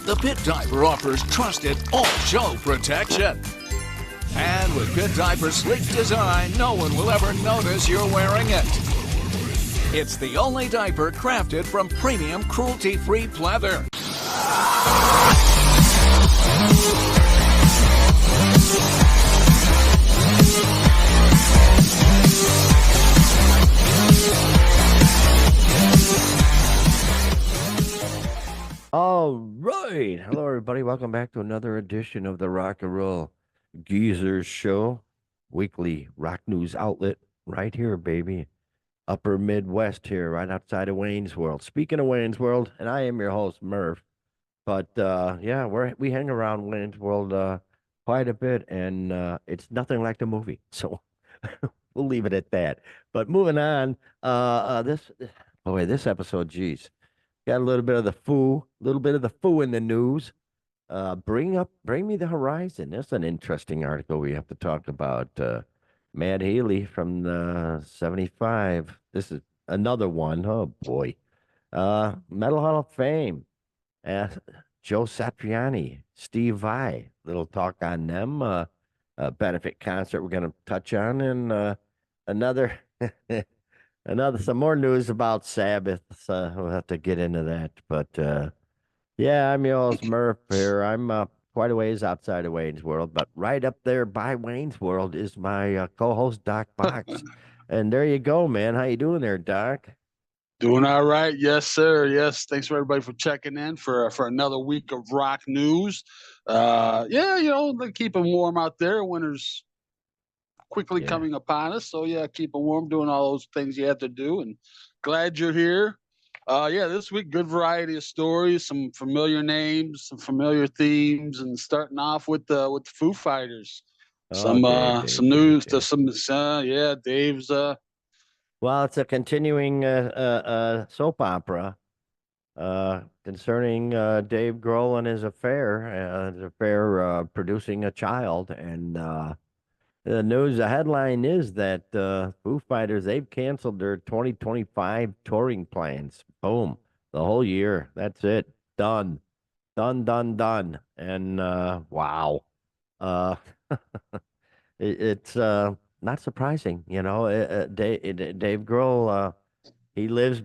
The Pit Diaper offers trusted all-show protection. And with Pit Diaper's sleek design, no one will ever notice you're wearing it. It's the only diaper crafted from premium cruelty-free pleather. All right. Hello, everybody. Welcome back to another edition of the Rock and Roll Geezers Show, weekly rock news outlet right here, baby. Upper Midwest here, right outside of Wayne's World. Speaking of Wayne's World, and I am your host, Murph. But, yeah, we hang around Wayne's World quite a bit, and it's nothing like the movie. So we'll leave it at that. But moving on, this episode, geez. Got a little bit of the foo in the news. Bring me the horizon. That's an interesting article we have to talk about. Matt Healy from the 75. This is another one. Oh boy. Metal Hall of Fame. Joe Satriani, Steve Vai. Little talk on them. A benefit concert we're gonna touch on, and another some more news about Sabbath. We'll have to get into that. But yeah, I'm your host, Murph here. I'm quite a ways outside of Wayne's World, but right up there by Wayne's World is my co-host, Doc Box. And there you go, man. How you doing there, Doc? Doing all right. Yes, sir. Yes. Thanks for everybody for checking in for another week of rock news. Yeah, keeping warm out there. Winter's quickly coming upon us. So yeah, keep it warm, doing all those things you have to do, and glad you're here. This week, good variety of stories, some familiar names, some familiar themes, and starting off with the Foo Fighters. Some news to some Dave's well, it's a continuing soap opera concerning Dave Grohl and his affair producing a child, and the headline is that Foo Fighters, they've canceled their 2025 touring plans. Boom. The whole year. That's it. Done. Done. And wow. It's not surprising, Dave Grohl, he lives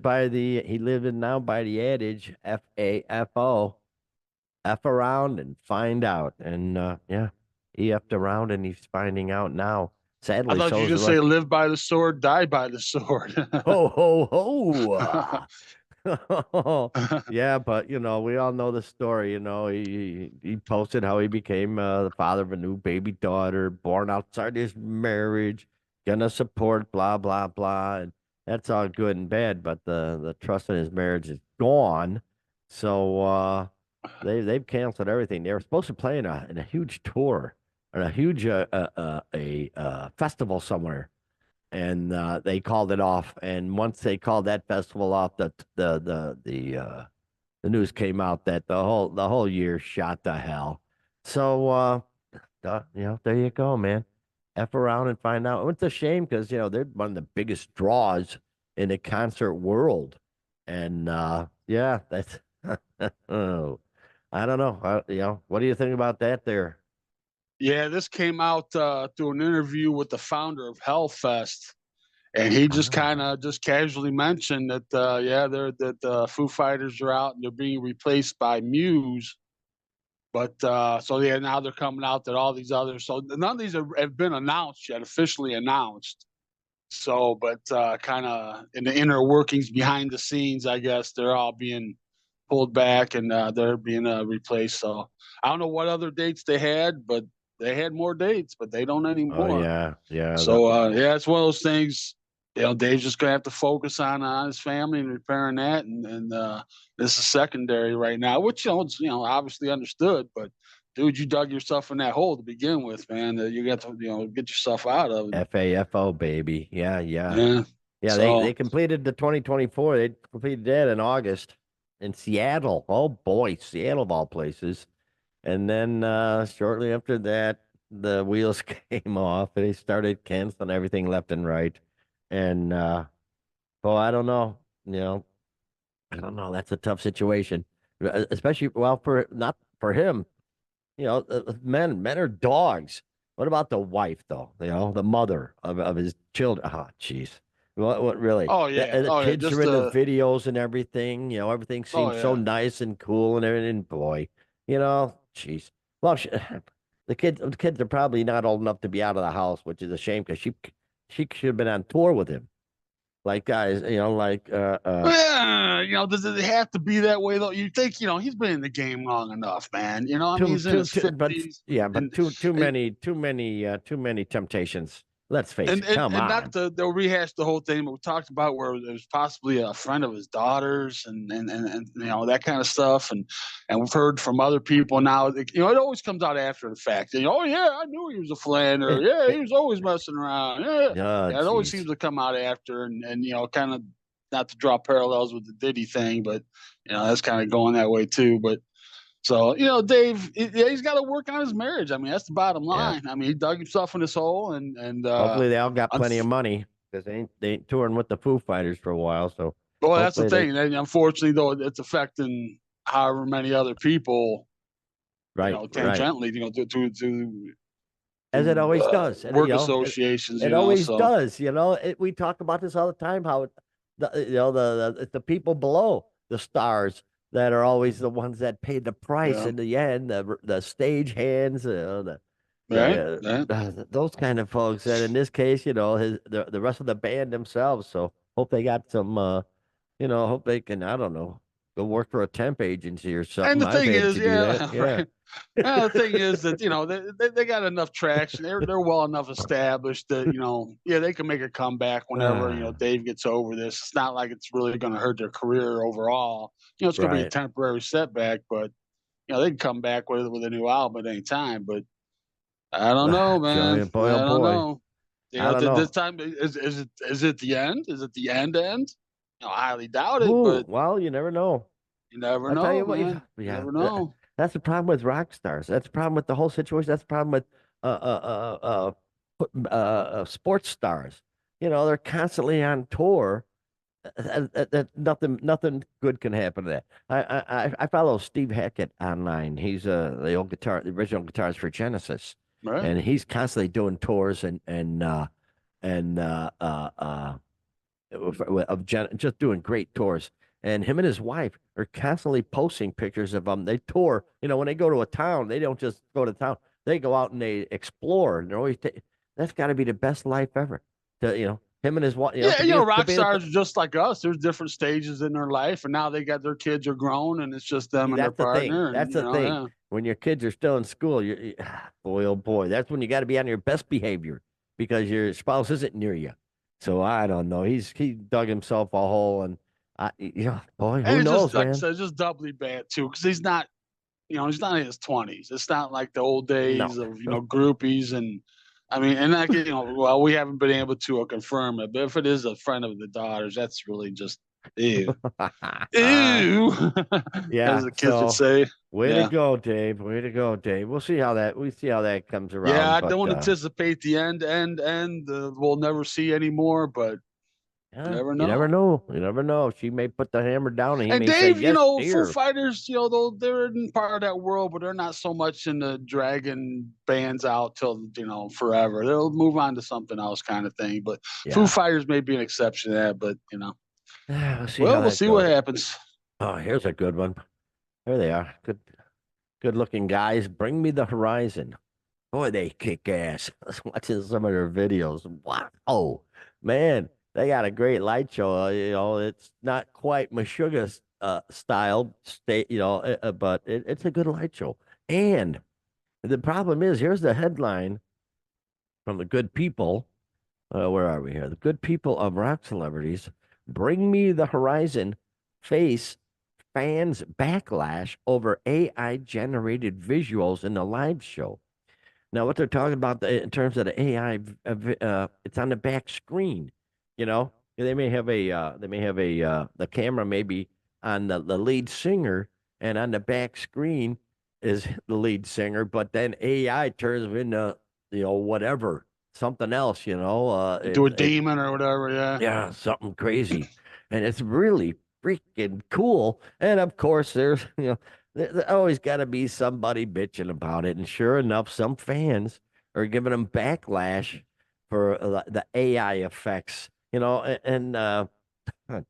now by the adage FAFO, F around and find out. And he effed around and he's finding out now. Sadly, I thought you just say live by the sword, die by the sword. Ho, ho, ho. Yeah, but, we all know the story. He posted how he became the father of a new baby daughter, born outside his marriage, gonna support blah, blah, blah. And that's all good and bad, but the trust in his marriage is gone. So they've canceled everything. They were supposed to play in a huge tour, on a huge festival somewhere, and they called it off. And once they called that festival off, the news came out that the whole year shot to hell. So there you go, man. F around and find out. It's a shame because they're one of the biggest draws in the concert world, and that's oh, I don't know. What do you think about that there? Yeah, this came out through an interview with the founder of Hellfest, and he just kind of casually mentioned that the Foo Fighters are out and they're being replaced by Muse. But now they're coming out that all these others. So none of these have been announced yet, officially announced. So, but kind of in the inner workings behind the scenes, I guess they're all being pulled back and they're being replaced. So I don't know what other dates they had, but they had more dates, but they don't anymore. Oh, yeah. So it's one of those things. Dave's just gonna have to focus on his family and repairing that, and this is secondary right now, which it's, obviously understood. But dude, you dug yourself in that hole to begin with, man. That you got to get yourself out of it. FAFO, baby. Yeah. Yeah. So, they completed the 2024. They completed that in August in Seattle. Oh boy, Seattle of all places. And then shortly after that, the wheels came off. And they started canceling everything left and right. And I don't know. I don't know. That's a tough situation. especially well for not for him. Men are dogs. What about the wife though? The mother of his children. Oh, jeez. What really? Oh yeah, The oh yeah, kids are just in the videos and everything. Everything oh seems so yeah. nice and cool and everything. Boy, jeez. Well, the kids are probably not old enough to be out of the house, which is a shame because she should have been on tour with him. Like guys, Does it have to be that way though? You think, he's been in the game long enough, man. I mean, too he's in his but 50s, yeah, but and too many temptations. Let's face and it. and, Come and not on. to rehash the whole thing, but we talked about where there's possibly a friend of his daughter's and that kind of stuff, and we've heard from other people now. It always comes out after the fact. Oh yeah, I knew he was a philanderer. Yeah, he was always messing around. Yeah, Oh, yeah. It always jeez. seems to come out after, and kind of not to draw parallels with the Diddy thing, but that's kind of going that way too. But so, Dave, he's got to work on his marriage. I mean, that's the bottom Yeah. line. I mean, he dug himself in this hole, and Hopefully they all got plenty of unf- money because they ain't touring with the Foo Fighters for a while. So well, that's the hopefully they thing. And unfortunately, though, it's affecting however many other people, right, right. tangentially, to As it always does. work associations, It always So does. We talk about this all the time. How the people below the stars that are always the ones that pay the price yeah, in the end. The stage hands, right, right. those kind of folks. And in this case, the rest of the band themselves. So hope they got some. Hope they can. I don't know. Go work for a temp agency or And something. the I've thing had is, to do that. yeah, Yeah. right. The thing is that they got enough traction. They're well enough established that they can make a comeback whenever Dave gets over this. It's not like it's really going to hurt their career overall. It's going to be a Right. temporary setback, but they can come back with a new album at any time. But I don't know, man. Joey, boy, I oh don't boy. know. I don't This know. time is it the end? Is it the end? I highly doubt it, Ooh, but well, you never know. you never I'll tell know, you what. man. You Yeah, never know. that's the problem with rock stars. That's the problem with the whole situation. That's the problem with sports stars. They're constantly on tour. Nothing good can happen to that. I follow Steve Hackett online. He's the original guitarist for Genesis, Right. and he's constantly doing tours and just doing great tours. And him and his wife are constantly posting pictures of them. They tour. When they go to a town, they don't just go to town. They go out and they explore. And they're always that's got to be the best life ever. Him and his wife. Yeah, To rock be able stars are just like us. There's different stages in their life, and now their kids are grown, and it's just them and their that's the thing. partner. And That's the thing. yeah. When your kids are still in school, boy, oh boy, that's when you got to be on your best behavior because your spouse isn't near you. So I don't know. He dug himself a hole, and boy, And who it's just knows, like I man? said, it's just doubly bad too, because he's not, he's not in his 20s. It's not like the old No. days of groupies and. I mean, and that well, we haven't been able to confirm it, but if it is a friend of the daughter's, that's really just ew, ew, as Yeah. the kids would So say. way to Yeah. go, Dave. Way to go, Dave. We see how that comes Yeah, around. I But don't anticipate the end. We'll never see anymore, but you yeah, never you never know. know. You never know. She may put the hammer down, and he And may say Dave, yes, Foo here. Fighters, though they're in part of that world, but they're not so much into dragging bands out till forever. They'll move on to something else, kind of thing. But Foo Yeah. Fighters may be an exception to that. But We'll see how well, we'll that see what goes. happens. Oh, here's a good one. There they are. Good looking guys. Bring me the horizon. Boy, they kick ass. I was watching some of their videos. Wow. Oh, man, they got a great light show. It's not quite Meshuggah style state, but it's a good light show. And the problem is, here's the headline from the good people. Where are we here? The good people of rock celebrities. Bring me the horizon. Face fans backlash over AI generated visuals in the live show. Now, what they're talking about in terms of the AI, it's on the back screen. The camera maybe on the lead singer, and on the back screen is the lead singer, but then AI turns into whatever, something else. Do a demon or whatever. Yeah. Yeah, something crazy, and it's really freaking cool. And of course, there's there always got to be somebody bitching about it. And sure enough, some fans are giving them backlash for the AI effects. Oh,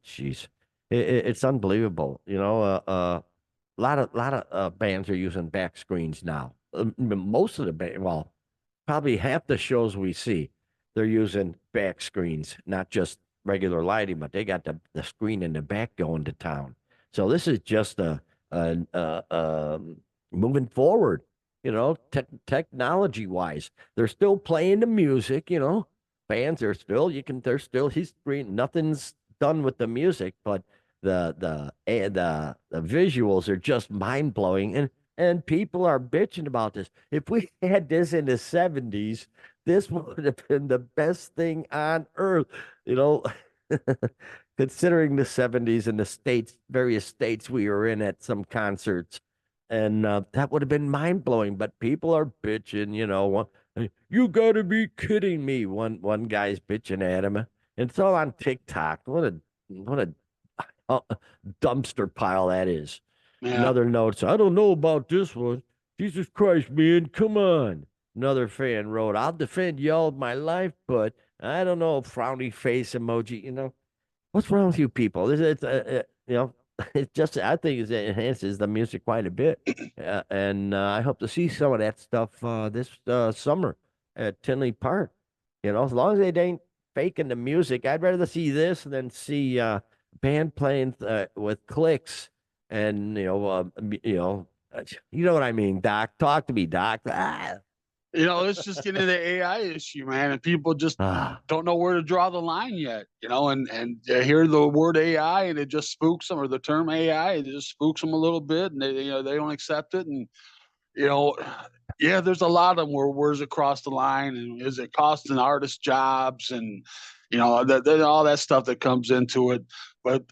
jeez, it's unbelievable. A lot of bands are using back screens now. Most of the well, probably half the shows we see, they're using back screens, not just regular lighting, but they got the screen in the back going to town. So this is just moving forward. Technology wise, they're still playing the music. Bands are still they're still he's screen. Nothing's done with the music, but the visuals are just mind blowing, and people are bitching about this. If we had this in the 70s, this would have been the best thing on earth, you know. Considering the 70s and various states we were in at some concerts, and that would have been mind blowing. But people are bitching, you got to be kidding me. One guy's bitching at him, and it's all on TikTok. What a dumpster pile that is. Yeah. Another note, I don't know about this one. Jesus Christ, man, come on. Another fan wrote, I'll defend y'all my life, but I don't know, frowny face emoji. What's wrong with you people? It's just, I think it enhances the music quite a bit. And I hope to see some of that stuff this summer at Tinley Park. As long as they ain't faking the music, I'd rather see this than see band playing with clicks and you know what I mean, Doc. Talk to me, Doc. Let's just get into the AI issue, man, and people just don't know where to draw the line yet. And they hear the word AI and it just spooks them, or the term AI, it just spooks them a little bit, and they don't accept it. And yeah, there's a lot of them where's it cross the line, and is it costing artists jobs, and all that stuff that comes into it. But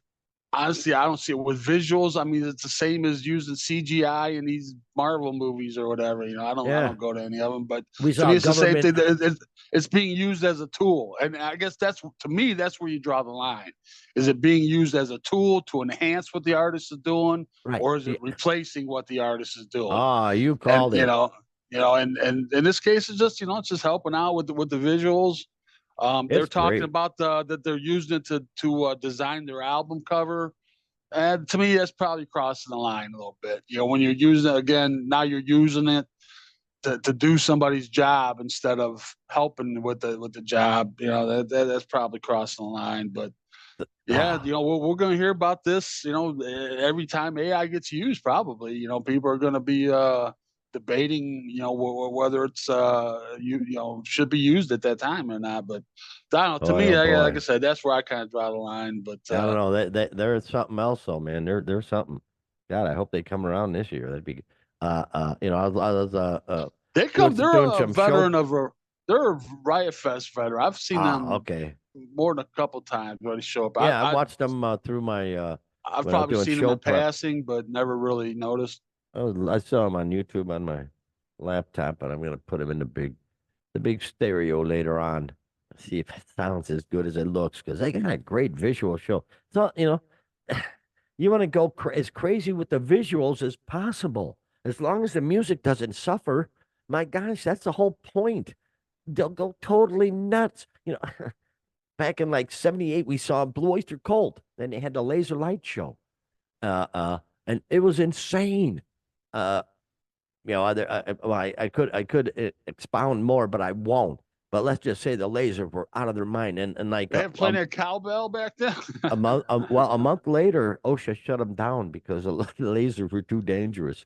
honestly, I don't see it with visuals. I mean, it's the same as using CGI in these Marvel movies or whatever. I don't go to any of them, but to me, it's the same thing. It's being used as a tool, and I guess that's where you draw the line. Is it being used as a tool to enhance what the artist is doing, right, or is it replacing what the artist is doing? You called it. And in this case, it's just it's just helping out with the visuals. They're talking about that they're using it to design their album cover, and to me, that's probably crossing the line a little bit. When you're using it again, now you're using it to do somebody's job instead of helping with the job. That's probably crossing the line. But yeah, we're going to hear about this. Every time AI gets used, probably. People are going to be debating, whether it's should be used at that time or not. But I don't know. To me, like I said, that's where I kind of draw the line. But I don't know. There's something else, though, man. There's something. God, I hope they come around this year. That'd be. I was. They come. They're a veteran of. They're a Riot Fest veteran. I've seen them. Okay. More than a couple times when they show up. Yeah, I watched them through my. I've probably seen them in passing, but never really noticed. I saw them on YouTube on my laptop, but I'm gonna put them in the big stereo later on. See if it sounds as good as it looks, because they got a great visual show. So you want to go as crazy with the visuals as possible, as long as the music doesn't suffer. My gosh, that's the whole point. They'll go totally nuts. Back in like '78, we saw Blue Oyster Cult. Then they had the laser light show, and it was insane. I could expound more, but I won't. But let's just say the lasers were out of their mind, and like they have plenty of cowbell back then. a month later, OSHA shut them down because the lasers were too dangerous.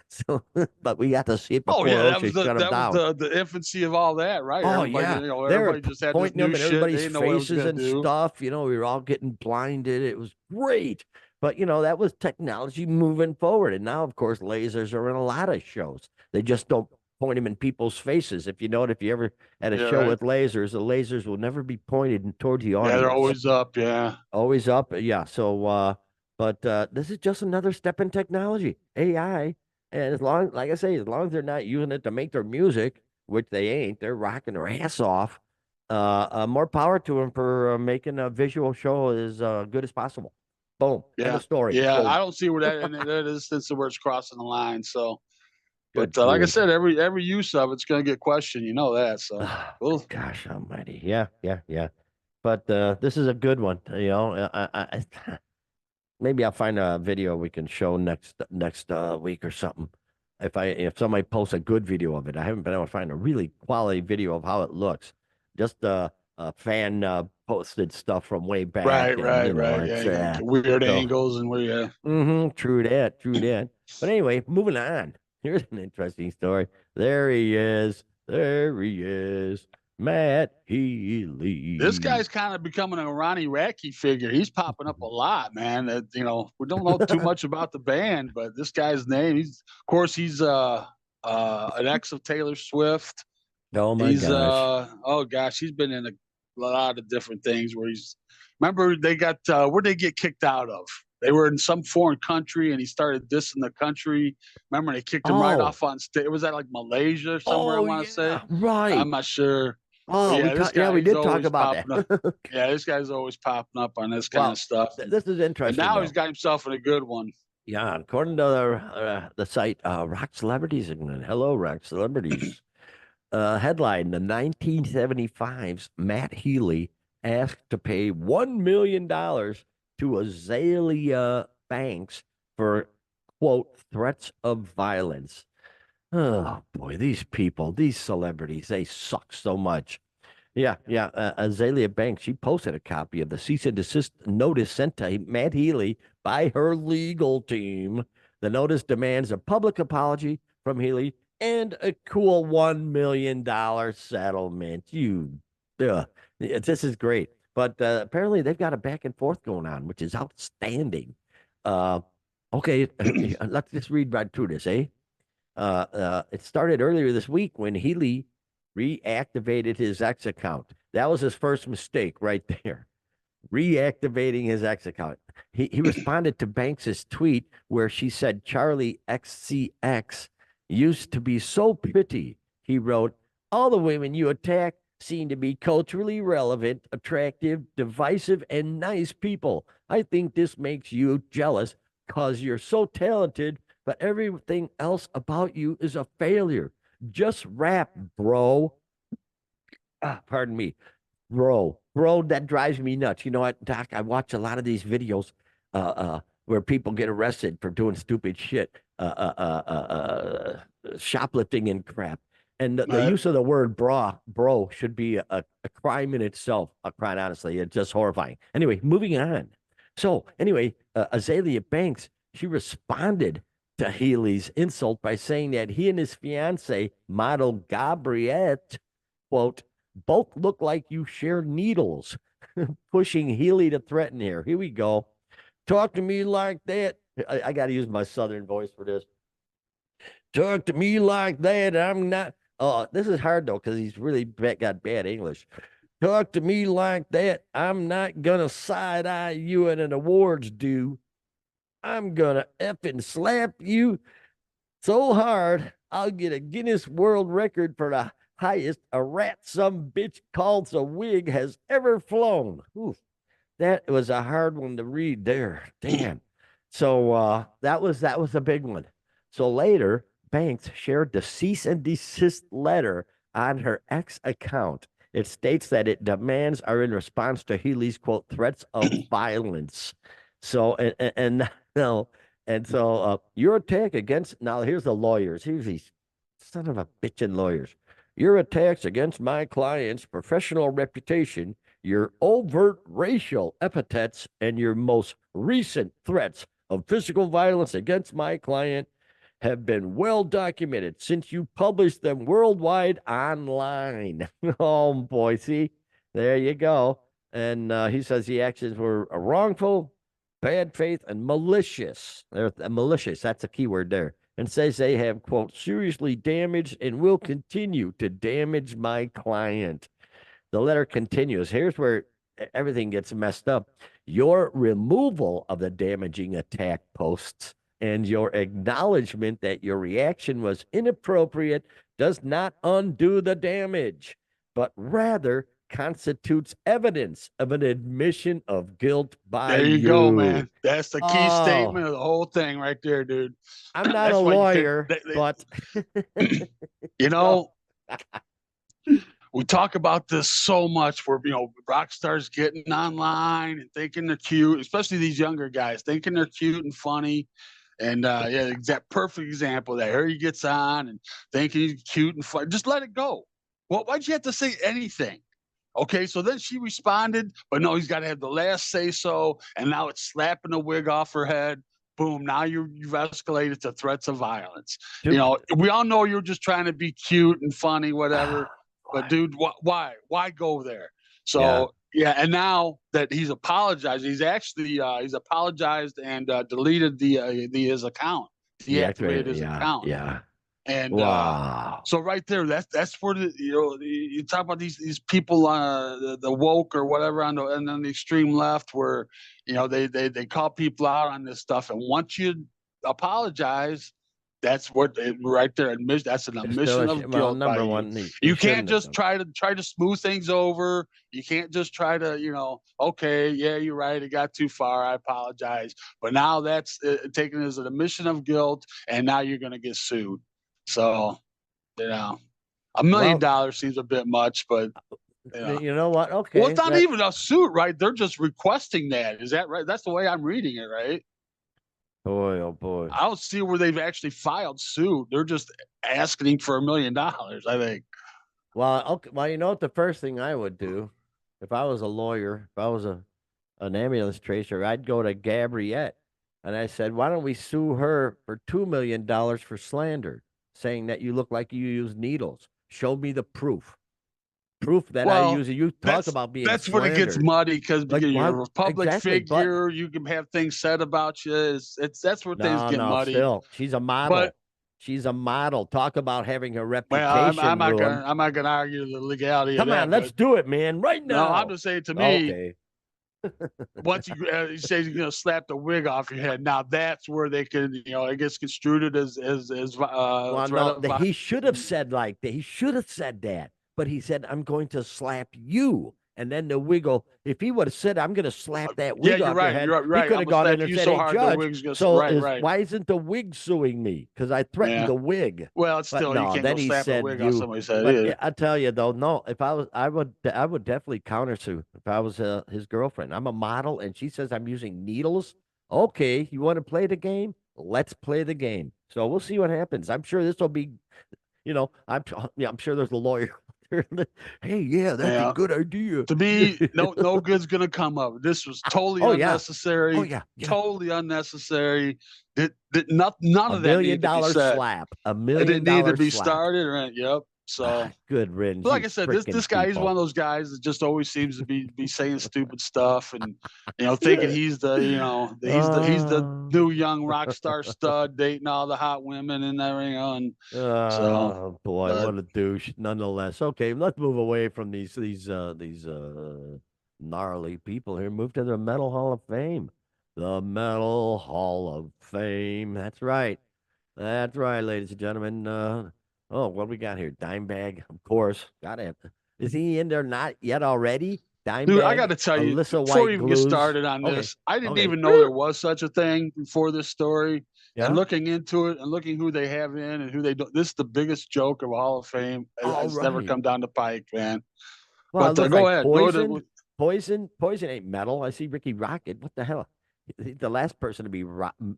So, but we got to see it before OSHA shut them down. That was the infancy of all that, right? Oh, everybody, yeah. Everybody just had pointing this new them at shit. everybody's faces and stuff. We were all getting blinded. It was great. But, that was technology moving forward. And now, of course, lasers are in a lot of shows. They just don't point them in people's faces. If you ever at a show with lasers, the lasers will never be pointed toward the audience. Yeah, they're always up. Yeah. Always up. Yeah. So, but this is just another step in technology, AI. And as long as they're not using it to make their music, which they ain't, they're rocking their ass off. More power to them for making a visual show as good as possible. Boom. End Yeah. of story. Yeah. Boom. I don't see where that in that instance where it's crossing the line. So, Good but like I grief. said, every use of it's going to get questioned. You know that. So, Ah, well, gosh almighty. Yeah, yeah, yeah. But this is a good one. You know, maybe I'll find a video we can show next week or something. If somebody posts a good video of it, I haven't been able to find a really quality video of how it looks. Just fan posted stuff from way back, right, and right, right. Yeah, it's you got weird so. angles and where yeah. True that, true that. But anyway, moving on. Here's an interesting story. There he is. There he is. Matt This Healy. guy's kind of becoming a Ronnie Radke figure. He's popping up a lot, man. We don't know too much about the band, but this guy's name. Of course, he's an ex of Taylor Swift. Oh my He's gosh. oh gosh, he's been in a lot of different things where he's. Remember, they got where'd they get kicked out of? They were in some foreign country, and he started dissing the country. Remember, they kicked him right Oh, off on stage. Was that like Malaysia or somewhere? I oh want to say. yeah, right. I'm not sure. But Oh, yeah, this yeah, guy we he's did talk always about popping up. that. Yeah, this guy's always popping up on this kind of Well, stuff. this is And interesting now he's though. got himself in a good one. Yeah, according to the site Rock Celebrities, and hello Rock Celebrities. Headline: The 1975's Matt Healy asked to pay $1 million to Azalea Banks for, quote, threats of violence. Oh boy, these people, these celebrities, they suck so much. Yeah, yeah. Azalea Banks, she posted a copy of the cease and desist notice sent to Matt Healy by her legal team. The notice demands a public apology from Healy and a cool $1 million settlement. This is great. But apparently they've got a back and forth going on, which is outstanding. Uh, okay, let's just read right through this, eh? It started earlier this week when Healy reactivated his X account. That was his first mistake right there. Reactivating his X account. He responded to Banks's tweet where she said Charlie XCX used to be so pretty. He wrote, "All the women you attack seem to be culturally relevant, attractive, divisive, and nice people. I think this makes you jealous because you're so talented, but everything else about you is a failure. Just rap, bro." Pardon me. Bro, that drives me nuts. You know what, Doc? I watch a lot of these videos where people get arrested for doing stupid shit, shoplifting and crap. And the Right. use of the word bro should be a crime in itself, quite honestly. It's just horrifying. Anyway, moving on. So, anyway, Azalea Banks, she responded to Healy's insult by saying that he and his fiance, model Gabriette, quote, both look like you share needles, pushing Healy to threaten here. Here we go. Talk to me like that. I got to use my southern voice for this. Talk to me like that. I'm not. Oh, this is hard though because he's really got bad English. Talk to me like that. I'm not gonna side eye you at an awards due. I'm gonna effing slap you so hard I'll get a Guinness World Record for the highest a rat some bitch calls a wig has ever flown. Oof, that was a hard one to read there. Damn. So that was a big one. So later, Banks shared the cease and desist letter on her ex account. It states that it demands are in response to Healy's quote threats of violence. So and no, and so your attack against now here's the lawyers. Here's these son of a bitchin' lawyers. Your attacks against my client's professional reputation, your overt racial epithets, and your most recent threats of physical violence against my client have been well documented since you published them worldwide online. Oh boy, see, there you go. And he says the actions were wrongful, bad faith, and malicious. They're malicious. That's a key word there. And says they have, quote, seriously damaged and will continue to damage my client. The letter continues. Here's where everything gets messed up. Your removal of the damaging attack posts and your acknowledgement that your reaction was inappropriate does not undo the damage, but rather constitutes evidence of an admission of guilt by There you go, man. That's the key Oh. statement of the whole thing right there, dude. I'm not a That's why you can't- lawyer, but you know, we talk about this so much where, rock stars getting online and thinking they're cute, especially these younger guys thinking they're cute and funny. And yeah, exact perfect example that here he gets on and thinking he's cute and fun. Just let it go. Well, why'd you have to say anything? Okay, so then she responded, but no, he's got to have the last say so. And now it's slapping the wig off her head. Boom, now you've escalated to threats of violence. Dude. We all know you're just trying to be cute and funny, whatever. But dude, why? Why go there? So yeah, and now that he's apologized, he's actually he's apologized and deleted his account, deactivated his account. Yeah. And wow. So right there, that's where you talk about these people, the woke or whatever on the extreme left, where they call people out on this stuff, and once you apologize, that's what right there. That's an admission of guilt. Number one, you can't just try to smooth things over. You can't just try to okay, yeah, you're right, it got too far, I apologize. But now that's taken as an admission of guilt, and now you're going to get sued. So, $1 million seems a bit much, but you know what? Okay. Well, it's not even a suit, right? They're just requesting that. Is that right? That's the way I'm reading it, right? Boy, oh boy. I don't see where they've actually filed suit. They're just asking for $1 million, I think. Well, okay. Well, you know what? The first thing I would do if I was a lawyer, if I was an ambulance tracer, I'd go to Gabriette and I said, why don't we sue her for $2 million for slander, saying that you look like you use needles? Show me the proof. Proof that I use it. You talk about being that's slandered. when it gets muddy because you're a public figure. But you can have things said about you. That's where things get muddy. Still, she's a model. She's a model. Talk about having her reputation. Well, I'm not gonna argue the legality. Come of that, on, let's do it, man, right now. No, I'm just saying to me. Okay. Once you say you're gonna slap the wig off your head, now that's where they can, it gets construed as he should have said like that. He should have said that, but he said, "I'm going to slap you." And then the wiggle, if he would have said, I'm going to slap that wig off your head, he could have gone in and said, why isn't the wig suing me? Because I threatened the wig. Well, it's still, you can't go slap the wig off somebody's head. I tell you, though, no, if I would definitely countersue if I was his girlfriend. I'm a model, and she says I'm using needles. Okay, you want to play the game? Let's play the game. So we'll see what happens. I'm sure this will be, I'm sure there's a lawyer. Hey, yeah, that's a good idea. To me, no good's gonna come of it. This was totally unnecessary. Totally unnecessary. None of that needed to be said. Slap. $1 million. It didn't need to be started. Right? Yep. So good riddance. Like I said, this guy, he's one of those guys that just always seems to be saying stupid stuff and thinking he's the new young rock star stud dating all the hot women and everything. What a douche. Nonetheless, okay, let's move away from these gnarly people here. Move to the Metal Hall of Fame. The Metal Hall of Fame. That's right, ladies and gentlemen. Oh, what we got here? Dimebag, of course. Is he in there not yet already? Dimebag, dude, I got to tell you, before we even get started on this, I didn't even know there was such a thing before this story. Yeah? And looking into it and looking who they have in and who they don't. This is the biggest joke of Hall of Fame. It's never come down the pike, man. Well, but go ahead. Poison ain't metal. I see Ricky Rocket. What the hell? The last person to be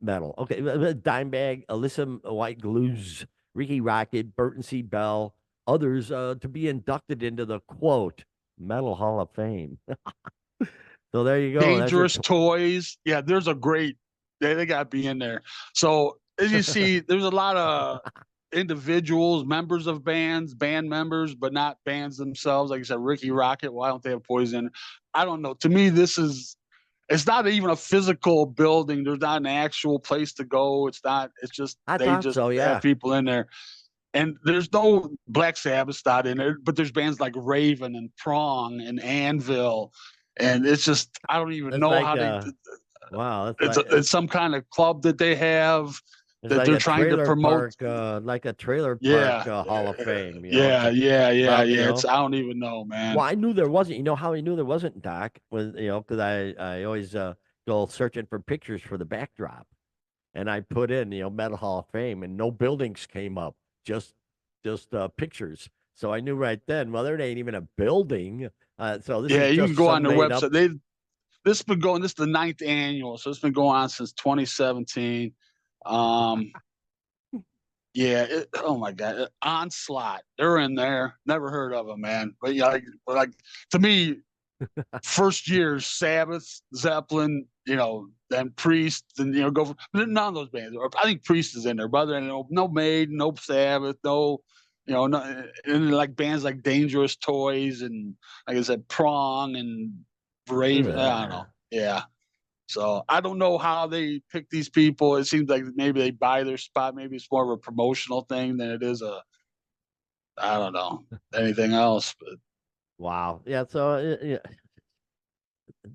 metal. Okay, Dimebag, Alyssa White Glues, Ricky Rocket, Burton C. Bell, others to be inducted into the, quote, Metal Hall of Fame. So there you go. Dangerous Toys. Yeah, there's a great, they got to be in there. So as you see, there's a lot of individuals, members of bands, band members, but not bands themselves. Like I said, Ricky Rocket, why don't they have Poison? I don't know. To me, it's not even a physical building. There's not an actual place to go. It's just have people in there. And there's no Black Sabbath not in there, but there's bands like Raven and Prong and Anvil. And it's just, I don't even know how they. Wow. It's some kind of club that they have. It's that like they're a trying to trailer promote. park, like a trailer park Yeah, Hall of Fame. It's yeah, a, yeah, yeah, well, yeah. It's I don't even know, man. well, I knew there wasn't. You know how I knew there wasn't, Doc? Was because I always go searching for pictures for the backdrop, and I put in Metal Hall of Fame, and no buildings came up, just pictures. So I knew right then. Well, there ain't even a building. So this Yeah, is you can just go on some their made up. website. This has been going. This is the 9th annual, so it's been going on since 2017. Um, yeah. Oh my God, Onslaught. They're in there. Never heard of them, man. But yeah, like to me, first year Sabbath, Zeppelin, then Priest, and go for none of those bands. I think Priest is in there, brother. And no Maiden, no Sabbath, no, no, and like bands like Dangerous Toys and like I said, Prong and Brave. I don't know. Yeah. So I don't know how they pick these people. It seems like maybe they buy their spot. Maybe it's more of a promotional thing than it is I don't know, anything else. But Wow. Yeah. So yeah.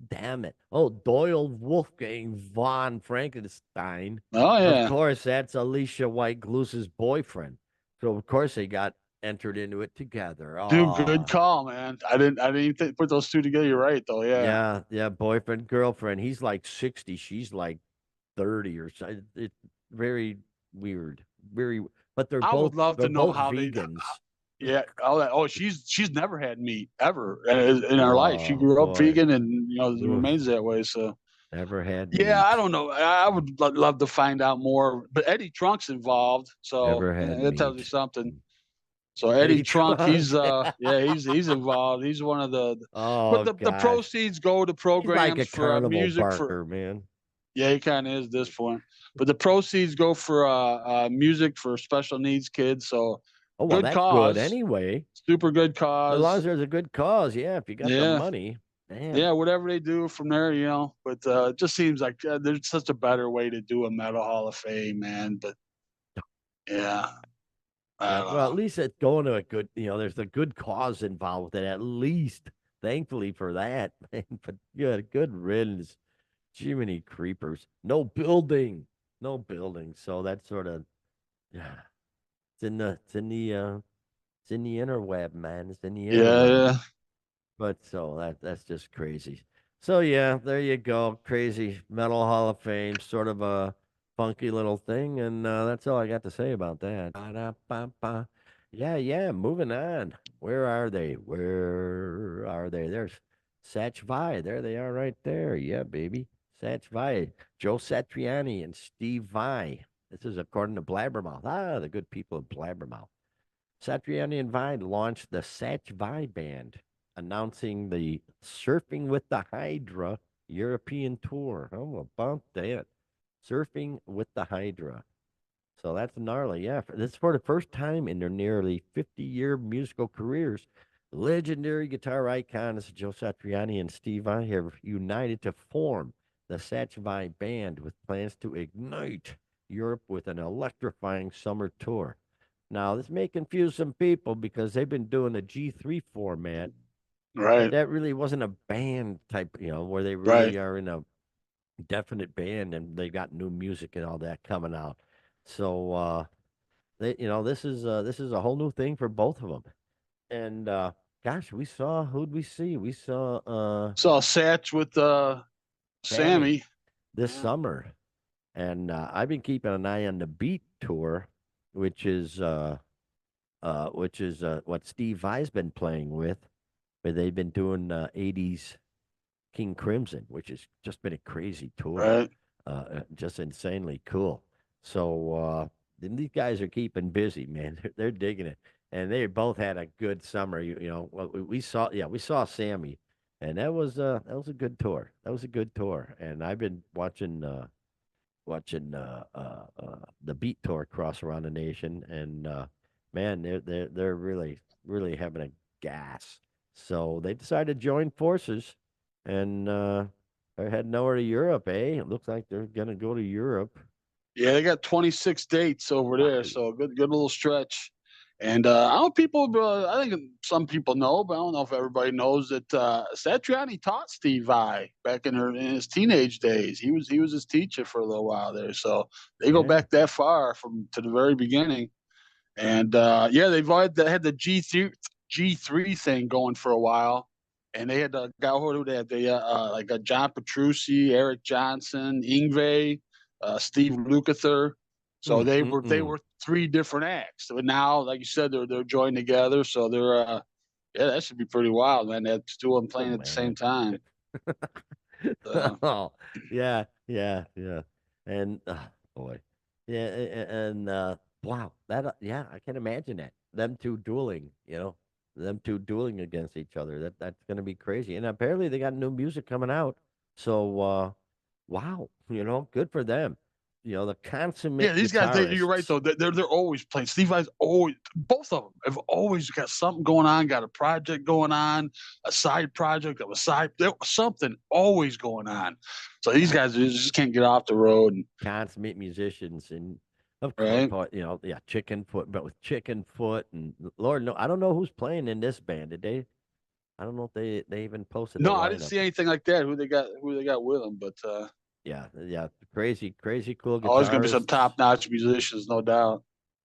Damn it. Oh, Doyle Wolfgang von Frankenstein. oh Of yeah. course, that's Alicia White Gluse's boyfriend. So of course they got entered into it together. Dude, good Oh, call, man. I didn't even put those two together. You're right, though. Yeah. yeah, boyfriend, girlfriend. He's like 60, she's like 30 or so. It's very weird. Very, but I would love they're to know both how they. vegans. Yeah, all that. Oh, she's never had meat ever in her life. She Oh grew up boy. vegan, and Oof, remains that way. So never had yeah, I meat. don't know. I would love to find out more. But Eddie Trunk's involved, so Never had that tells you meat. something. So Eddie Eddie Trunk, Trunk. he's involved. He's one of but Oh the gosh. proceeds go to He's like programs a for carnival music for. barker, man. Yeah, he kind of is this point. But the proceeds go for music for special needs kids. So Oh, well, good that's good cause, anyway. super good As long as cause. there's a good cause, yeah, if you got the Yeah, money. Man. yeah. Whatever they do from there, But it just seems like there's such a better way to do a Metal Hall of Fame, man. But yeah, I Yeah, don't well, at know. least it's going to a good, there's a good cause involved with it, at least. Thankfully for that, man. But good riddance. Jiminy creepers. No building. No building. So that's sort of, yeah. It's in the interweb, man. It's in the Yeah, interweb. yeah. But so that's just crazy. So yeah, there you go. Crazy Metal Hall of Fame, sort of a funky little thing, and that's all I got to say about that. Ba-da-ba-ba. Yeah, yeah. Moving on. Where are they? Where are they? There's SatchVai. There they are, right there. Yeah, baby. SatchVai. Joe Satriani and Steve Vai. This is according to Blabbermouth. Ah, the good people of Blabbermouth. Satriani and Vai launched the SatchVai band, announcing the Surfing with the Hydra European tour. How about that? Surfing with the Hydra. So that's gnarly. Yeah, this is for the first time in their nearly 50-year musical careers. Legendary guitar icons Joe Satriani and Steve Vai have united to form the SatchVai band with plans to ignite Europe with an electrifying summer tour. Now, this may confuse some people because they've been doing a G3 format, but Right, that really wasn't a band type, where they right. really are in a definite band and they got new music and all that coming out. So, this is a whole new thing for both of them. And gosh, who'd we see? We saw Saw Satch with Sammy Sammy. this Yeah. summer, and I've been keeping an eye on the Beat tour, which is what Steve Vai's been playing with, where they've been doing 80s King Crimson, which has just been a crazy tour, Right. just insanely cool. So then these guys are keeping busy, man. They're digging it, and they both had a good summer. We saw Sammy, and that was a good tour. That was a good tour, and I've been watching the Beat tour cross around the nation, and man, they're really having a gas. So they decided to join forces, and they're heading over to Europe. It looks like they're gonna go to Europe. Yeah, they got 26 dates over there, Wow. so good little stretch. And I don't people. I think some people know, but I don't know if everybody knows that Satriani taught Steve Vai back in his teenage days. He was his teacher for a little while there. So they go Yeah. back that far from to the very beginning. And yeah, they had the G3 thing going for a while, and they had the guy who they had the like John Petrucci, Eric Johnson, Ingve, Steve Lukather. So they were three different acts. But now, like you said, they're joined together. So they're yeah, that should be pretty wild, man. That's two of them Oh, playing at the same man. time. Oh, yeah, yeah, yeah. And boy, yeah, and wow, that yeah, I can imagine that them two dueling, them two dueling against each other. That's gonna be crazy. And apparently they got new music coming out. So wow, good for them. The Yeah, consummate these guys, you're right guitarists. though. They're always playing. Steve Vai's always, both of them have always got something going on, got a project going on, a side project of a side, something always going on. So these Yeah, guys just can't get off the road, consummate musicians, and of course, right? yeah, Chicken Foot, but with Chicken Foot and Lord, no, I don't know who's playing in this band. Did they? I don't know if they even posted the No, I didn't lineup. see anything like that. Who they got with them, but Yeah, yeah, crazy, crazy cool always gonna be some guitarists. top notch musicians, no doubt.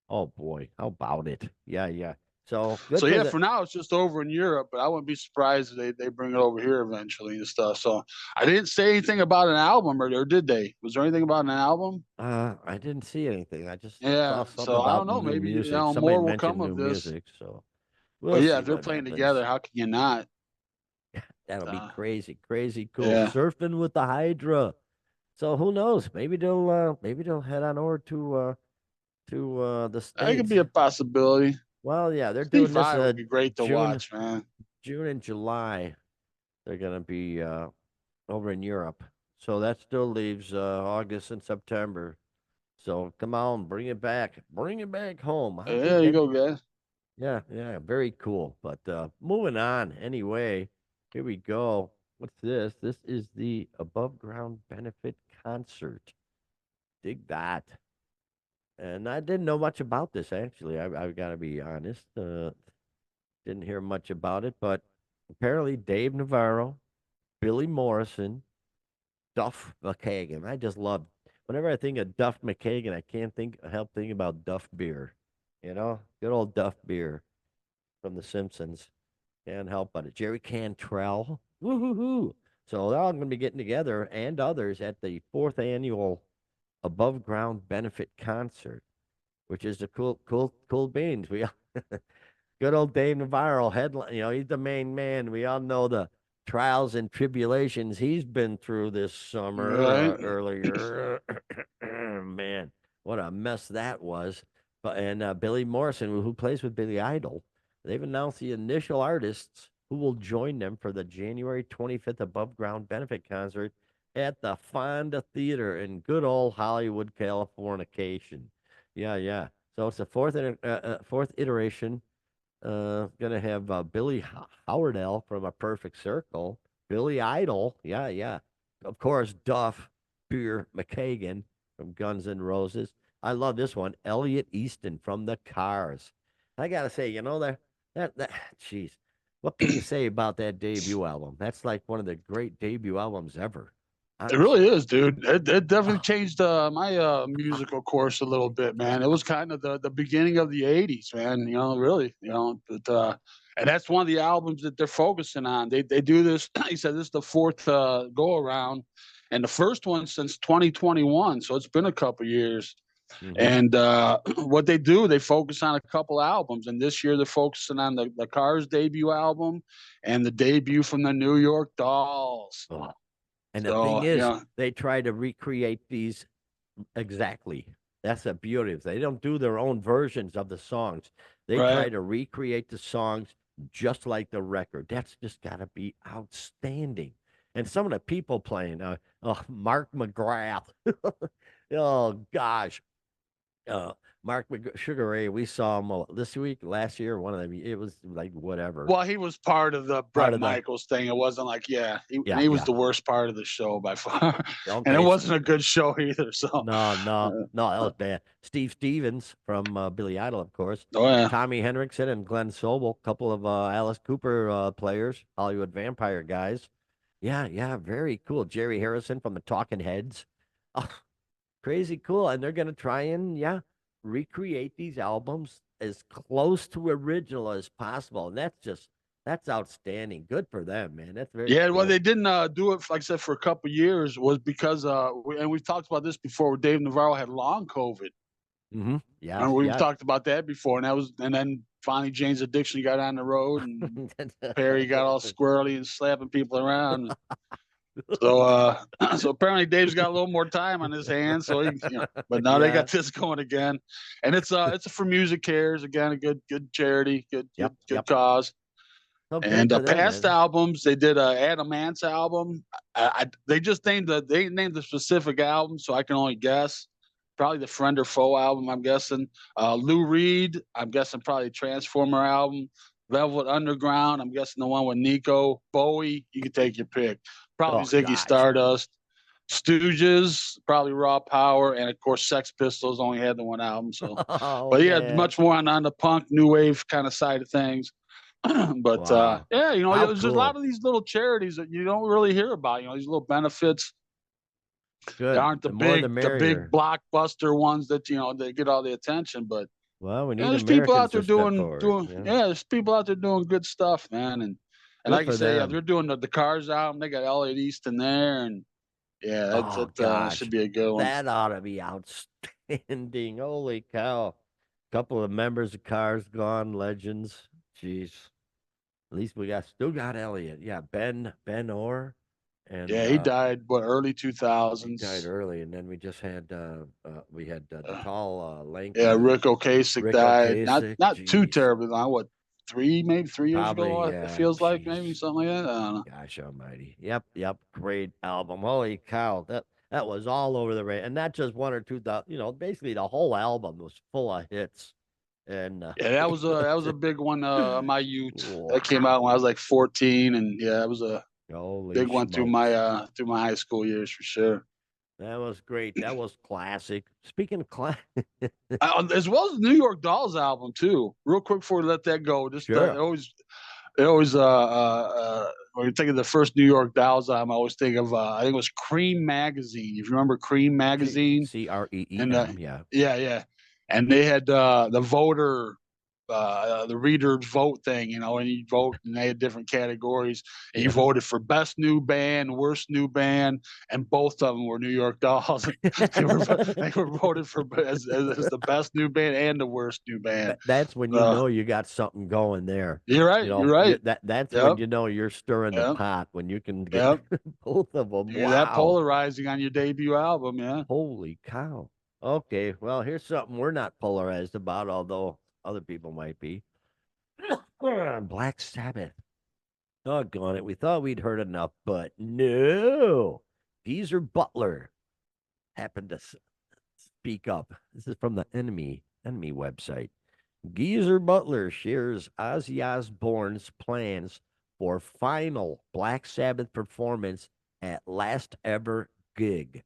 Oh boy, how about it? Yeah, yeah. So good So for yeah, the. for now it's just over in Europe, but I wouldn't be surprised if they bring it over here eventually and stuff. So I didn't say anything about an album, or did they? Was there anything about an album? I didn't see anything. I just saw Yeah, something so I about don't know. new Maybe music. Somebody more will come mentioned of new this. music, so But we'll yeah, see if they're what playing happens. together, how can you not? That'll be Uh, crazy, crazy cool. yeah, Surfing with the Hydra. So who knows? Maybe they'll head on over to the that could states. be a possibility. Well, yeah, they're Steve doing this Vai would be great to June watch, man. June and July. They're gonna be over in Europe. So that still leaves August and September. So come on, bring it back. Bring it back home. I There think you that go, guys. yeah, yeah, very cool. But moving on anyway, here we go. What's this? This is the above ground benefit concert. Dig that. And I didn't know much about this actually. I've got to be honest. Didn't hear much about it, but apparently Dave Navarro, Billy Morrison, Duff McKagan. I just love whenever I think of Duff McKagan, I can't help thinking about Duff beer. Good old Duff beer from The Simpsons. Can't help but it. Jerry Cantrell. Woo-hoo-hoo. So they're all going to be getting together and others at the fourth annual Above Ground Benefit Concert, which is the cool beans. Good old Dave Navarro headline. He's the main man. We all know the trials and tribulations he's been through this summer Right? earlier. Man, what a mess that was. But and Billy Morrison, who plays with Billy Idol, they've announced the initial artists who will join them for the January 25th Above Ground Benefit Concert at the Fonda Theater in good old Hollywood, Californication. Yeah, yeah. So it's the fourth iteration gonna have Billy Howardell from A Perfect Circle, Billy Idol, yeah, yeah, of course Duff Beer McKagan from Guns N' Roses. I love this one, Elliot Easton from The Cars. I gotta say, that jeez, what can you say about that debut album? That's like one of the great debut albums ever. It really Honestly, is, dude. It definitely oh, changed my musical course a little bit, man. It was kind of the beginning of the '80s, man. Really, But and that's one of the albums that they're focusing on. They do this. He said this is the fourth go around, and the first one since 2021. So it's been a couple years. mm-hmm. And what they do, they focus on a couple albums. And this year they're focusing on the Cars debut album and the debut from the New York Dolls. Oh. And the thing So is, yeah, they try to recreate these exactly. That's the beauty of it. They don't do their own versions of the songs. They try right. to recreate the songs just like the record. That's just got to be outstanding. And some of the people playing, Mark McGrath. Oh gosh, uh, Sugar Ray, we saw him this week, last year, one of them. It was like whatever. Well, he was part of the Part Bret of the- Michaels thing. It wasn't like, and Yeah, he was yeah. the worst part of the show by far. And it Okay, wasn't a good show either. So, no, that was bad. Steve Stevens from Billy Idol, of course. oh yeah, Tommy Henriksen and Glenn Sobel, couple of Alice Cooper players, Hollywood Vampire guys. Yeah, very cool. Jerry Harrison from the Talking Heads. Oh, crazy cool. And they're going to try and, recreate these albums as close to original as possible. And that's outstanding. Good for them, man. That's very yeah. cool. Well, they didn't do it, like I said, for a couple years was because and we've talked about this before. Where Dave Navarro had long COVID. Mm-hmm. Yeah, And we've talked about that before, and then finally Jane's Addiction got on the road, and Perry got all squirrely and slapping people around. So, so apparently Dave's got a little more time on his hands. So, but now they got this going again, and it's for Music Cares again, a good charity, good cause. Oh, And for them, past man. albums, they did a Adam Ants album. They just named the specific album, so I can only guess. Probably the Friend or Foe album, I'm guessing. Lou Reed, I'm guessing probably Transformer album. Velvet Underground, I'm guessing the one with Nico. Bowie, you can take your pick. Probably Ziggy gosh. Stardust. Stooges, probably Raw Power, and of course Sex Pistols only had the one album. So, but yeah, man. much more on the punk new wave kind of side of things. But Wow. there's a lot of these little charities that you don't really hear about. These little benefits. Good. They aren't the more the big blockbuster ones that they get all the attention. But well, we need there's people out there Americans to step doing forward, there's people out there doing good stuff, man. And Good like you for say, them. they're doing the Cars album. They got Elliot Easton there, and that should be a good one. That ought to be outstanding. Holy cow! Couple of members of Cars gone, legends. Jeez. At least we still got Elliot. Yeah, Ben Orr. And he died early 2000s. He died early, and then we just had the tall lanky. Yeah, Rick Ocasek died. Not too terribly long. What, 3 years ago? It feels like maybe something like that. I don't know. Gosh almighty. Yep. Great album. Holy cow. That was all over the radio, and not just one or two. Basically the whole album was full of hits. And that was a big one. My youth. That came out when I was like 14, and it was a big one through my high school years for sure. That was great. That was classic. Speaking of classic, as well as the New York Dolls album too. Real quick before we let that go, just sure. it always when you think of the first New York Dolls album, I always think of I think it was Cream Magazine. If you remember Cream Magazine, CREEM, yeah. And they had the voter, the readers vote thing, and you vote, and they had different categories, and you voted for best new band, worst new band, and both of them were New York Dolls. they were voted for as the best new band and the worst new band. That's when you know you got something going there. You're right. You're right. That's when you know you're stirring the pot, when you can get both of them. Wow. That polarizing on your debut album, yeah. Holy cow. Okay, well, here's something we're not polarized about, although other people might be. Black Sabbath. Doggone it. We thought we'd heard enough, but no. Geezer Butler happened to speak up. This is from the enemy website. Geezer Butler shares Ozzy Osbourne's plans for final Black Sabbath performance at last ever gig.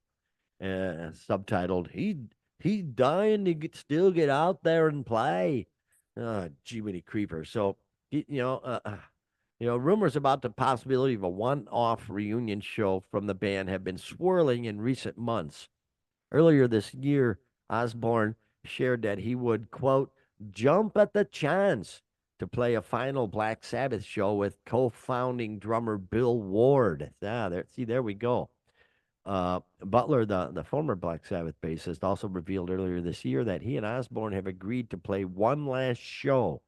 Subtitled, he's dying to still get out there and play. Jiminy creeper. So, rumors about the possibility of a one-off reunion show from the band have been swirling in recent months. Earlier this year, Osbourne shared that he would, quote, jump at the chance to play a final Black Sabbath show with co-founding drummer Bill Ward. There we go. Butler, the former Black Sabbath bassist, also revealed earlier this year that he and Osbourne have agreed to play one last show.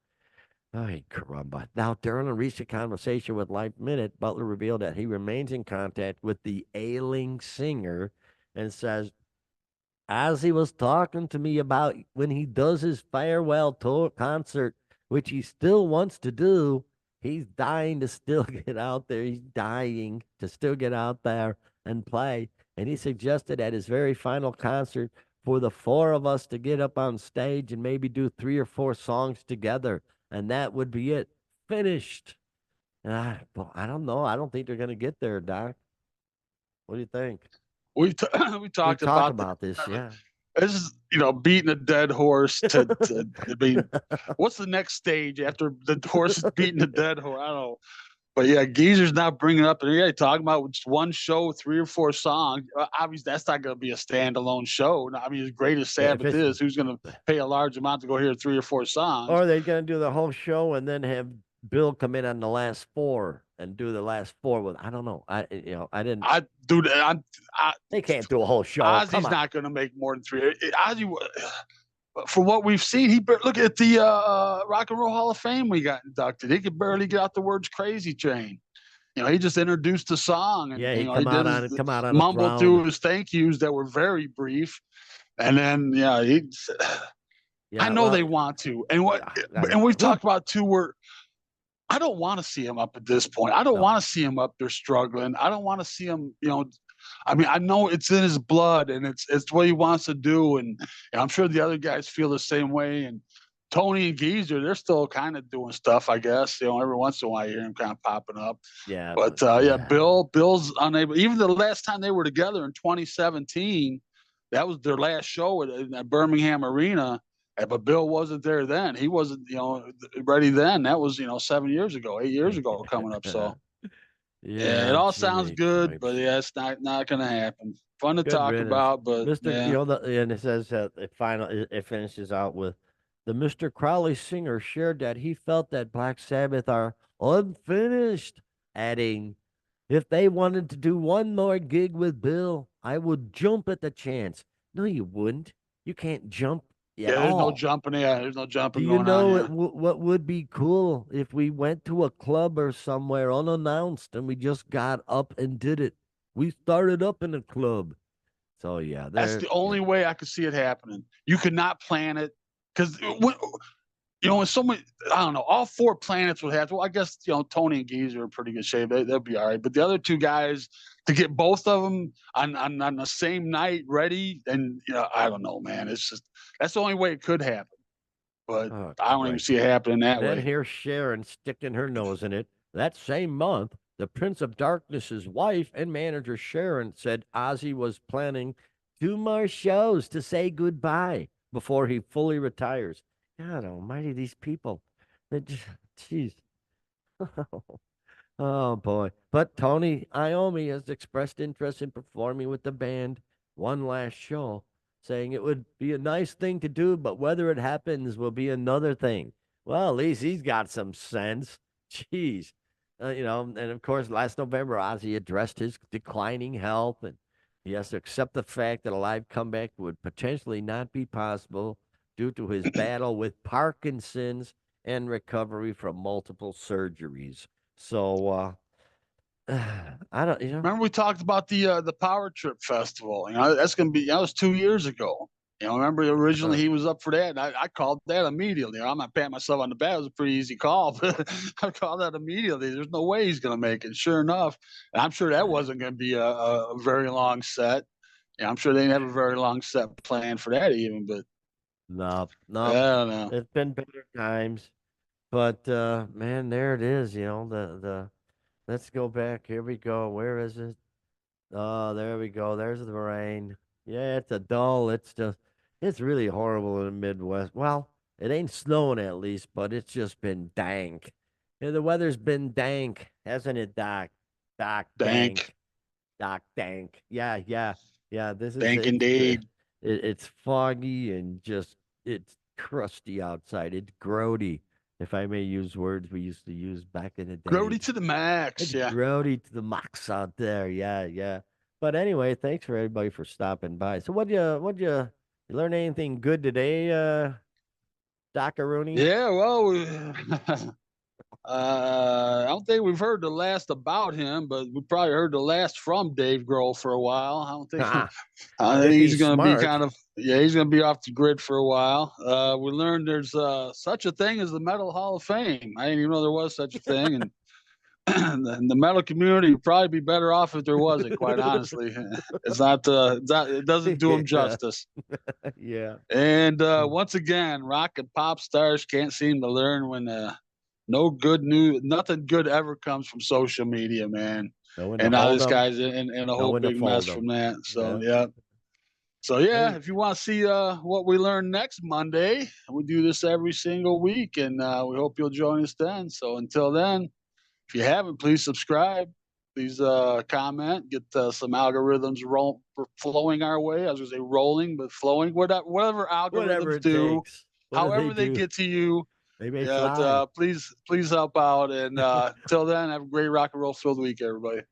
Ay, caramba. Now, during a recent conversation with Life Minute, Butler revealed that he remains in contact with the ailing singer and says, Ozzy was talking to me about when he does his farewell tour concert, which he still wants to do. He's dying to still get out there. He's dying to still get out there and play. And he suggested at his very final concert, for the four of us to get up on stage and maybe do 3 or 4 songs together, and that would be it. Finished. Well, I don't know. I don't think they're going to get there, Doc. What do you think? We We talked talk about about this, yeah. this is, beating a dead horse to I mean, what's the next stage after the horse is beating a dead horse? I don't know. But yeah, Geezer's not bringing up, and yeah, talking about just one show, 3 or 4 songs. Obviously, that's not going to be a standalone show. I mean, as great as Sabbath is, who's going to pay a large amount to go hear 3 or 4 songs? Or they're going to do the whole show and then have Bill come in on the last 4 and do the last 4 with, I don't know. I didn't. They can't do a whole show. Ozzy's not going to make more than 3. Ozzy, for what we've seen, look at the Rock and Roll Hall of Fame we got inducted. He could barely get out the words "Crazy Train." He just introduced the song, and yeah, he come out on mumbled through his thank yous that were very brief, and then I know they want to, and we've talked about too. Where I don't want to see him up at this point. I don't want to see him up there struggling. I don't want to see him, I mean, I know it's in his blood and it's what he wants to do. And I'm sure the other guys feel the same way. And Tony and Geezer, they're still kind of doing stuff, I guess. Every once in a while you hear him kind of popping up. Yeah. But Bill's unable. Even the last time they were together in 2017, that was their last show at Birmingham Arena. But Bill wasn't there then. He wasn't, ready then. That was, 7 years ago, 8 years ago coming up. So. Yeah, it all sounds good, but yeah, it's not going to happen. Fun to talk about, but Mr. Yeah. And it says that it finishes out with the Mr. Crowley singer shared that he felt that Black Sabbath are unfinished, adding, "If they wanted to do one more gig with Bill, I would jump at the chance." No, you wouldn't. You can't jump. There's no jumping. Yeah, there's no jumping. Do you going know on, what would be cool if we went to a club or somewhere unannounced and we just got up and did it? We started up in a club. So yeah, that's the only way I could see it happening. You could not plan it because in so many, I don't know, all 4 planets would have to. Well, I guess Tony and Geezer are in pretty good shape. They'll be all right. But the other 2 guys, to get both of them on the same night ready, and I don't know, man. It's just that's the only way it could happen. But I don't even see it happening that way. Then here's Sharon sticking her nose in it. That same month, the Prince of Darkness's wife and manager Sharon said Ozzy was planning 2 more shows to say goodbye before he fully retires. God almighty, these people. Jeez. Oh, boy. But Tony Iommi has expressed interest in performing with the band one last show, saying it would be a nice thing to do, but whether it happens will be another thing. Well, at least he's got some sense. Jeez. And of course, last November, Ozzy addressed his declining health, and he has to accept the fact that a live comeback would potentially not be possible due to his battle with Parkinson's and recovery from multiple surgeries. So, I don't, Remember we talked about the Power Trip Festival. That's going to be, that was 2 years ago. Remember originally he was up for that, and I called that immediately. I'm not patting myself on the back. It was a pretty easy call, but I called that immediately. There's no way he's going to make it. Sure enough, and I'm sure that wasn't going to be a very long set. I'm sure they didn't have a very long set planned for that even, but no, I don't know. It's been better times, but man, there it is. The let's go back. Here we go. Where is it? Oh, there we go. There's the rain. Yeah, it's a dull. It's really horrible in the Midwest. Well, it ain't snowing at least, but it's just been dank. The weather's been dank, hasn't it, Doc? Doc, dank. Doc, dank. Yeah. This is dank indeed. It's foggy and it's crusty outside. It's grody, if I may use words we used to use back in the day. Grody to the max. It's grody to the max out there. Yeah. But anyway, thanks for everybody for stopping by. So what you learn anything good today, Doc Rooney? Yeah, well, I don't think we've heard the last about him, but we probably heard the last from Dave Grohl for a while. I don't think I think he's going to be he's going to be off the grid for a while. We learned there's such a thing as the Metal Hall of Fame. I didn't even know there was such a thing, and the metal community would probably be better off if there wasn't. Quite honestly, it doesn't do them Yeah. justice. Yeah. And once again, rock and pop stars can't seem to learn when no good news, nothing good ever comes from social media, man. No one to And now hold this 'em, guy's in a no whole one to big mess fold 'em. from that. So Yeah. yeah. So yeah, Hey. if you want to see what we learn next Monday, we do this every single week, and we hope you'll join us then. So until then, if you haven't, please subscribe. Please comment. Get some algorithms flowing our way. I was gonna say rolling, but flowing. Whatever Whatever algorithms it do, takes. What do however they do? get to you. They may Yeah, fly. please help out. And till then, have a great rock and roll filled week, everybody.